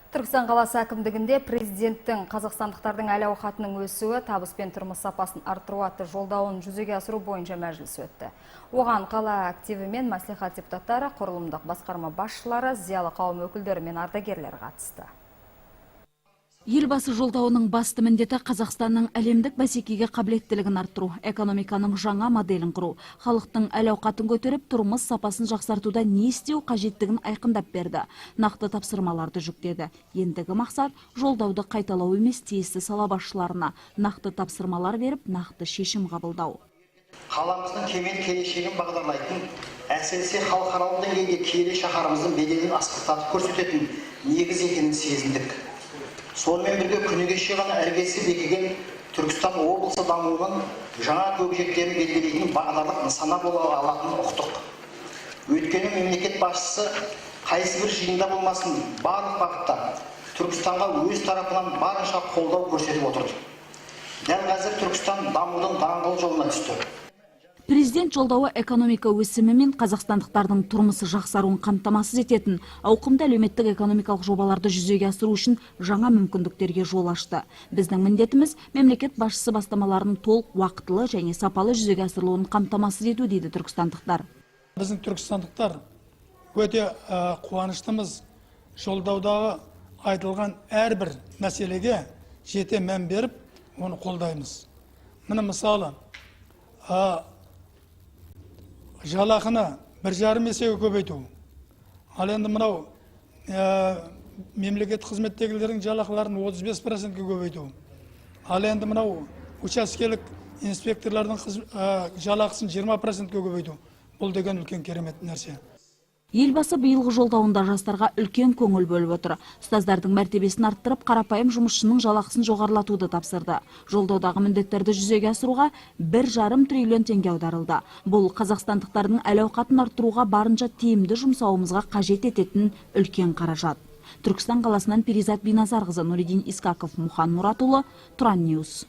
Түркістан қаласы әкімдігінде президенттің қазақстандықтардың әл-ауқатының өсуі, табыс пен тұрмыс сапасын арттыру атты жолдауын жүзеге асыру бойынша мәжіліс өтті. Оған қала активі мен мәслихат депутаттары, құрылымдық басқарма басшылары, зиялы қауым өкілдері мен ардагерлер қатысты. Елбасы жолдауының басты міндеті Қазақстанның әлемдік бәсекеге қабілеттілігін арттыру, экономиканың жаңа моделін құру, халықтың әл-ауқатын көтеріп, тұрмыс сапасын жақсартуда не істеу қажеттігін айқындап берді. Нақты тапсырмаларды жүктеді. Ендігі мақсат жолдауды қайталау емес, тиісті сала басшыларына нақты тапсырмалар беріп, нақты шешім қабылдау. Қаламыздың кемел келешегін бағдарлайтын, әсіресе халықаралық деңгейде киелі шаһарымыздың беделін асқақтатып көрсететін негіз екенін сезіндік. Сонымен бірге күні кеше ғана іргесі бекіген Түркістан облысы дамуының жаңа көкжиектерін белгілейтін бағдарлық нысана бола алатынын ұқтық. Өйткені мемлекет басшысы қайсы бір жиында болмасын барлық бағытта Түркістанға өз тарапынан барынша қолдау көрсетіп отырды. Дәл қазір Түркістан дамудың даңғыл жолына түсті. Президент жолдауы экономика өсімі мен қазақстандықтардың тұрмысы жақсаруын қамтамасыз ететін ауқымды әлеуметтік экономикалық жобаларды жүзеге асыру үшін жаңа мүмкіндіктерге жол ашты. Біздің міндетіміз мемлекет басшысы бастамаларының толық уақытылы және сапалы жүзеге асырылуын қамтамасыз ету, дейді түркістандықтар. Біздің түркістандықтар өте қуаныштымыз. Жолдаудағы айтылған әрбір мәселеге жете мән беріп, оны қолдаймыз. Міне мысалы, жалақыны 1,5 есеге көбейту. Ал енді мынау мемлекет қызметтегілердің жалақыларын 35%-ге көбейту. Ал енді мынау учаскелік инспекторлардың жалақысын 20%-ге көбейту. Бұл деген үлкен керемет нәрсе. Елбасы биылғы жолдауында жастарға үлкен көңіл бөліп отыр. Ұстаздардың мәртебесін арттырып, қарапайым жұмысшының жалақысын жоғарылатуды тапсырды. Жолдаудағы міндеттерді жүзеге асыруға 1,5 триллион теңге аударылды. Бұл қазақстандықтардың әл-ауқатын арттыруға барынша тиімді жұмсауымызға қажет ететін үлкен қаражат. Түркістан қаласынан Перизат Биназарқызы, Нуридин Искаков, Мухан Муратұлы, Тұран Ньюс.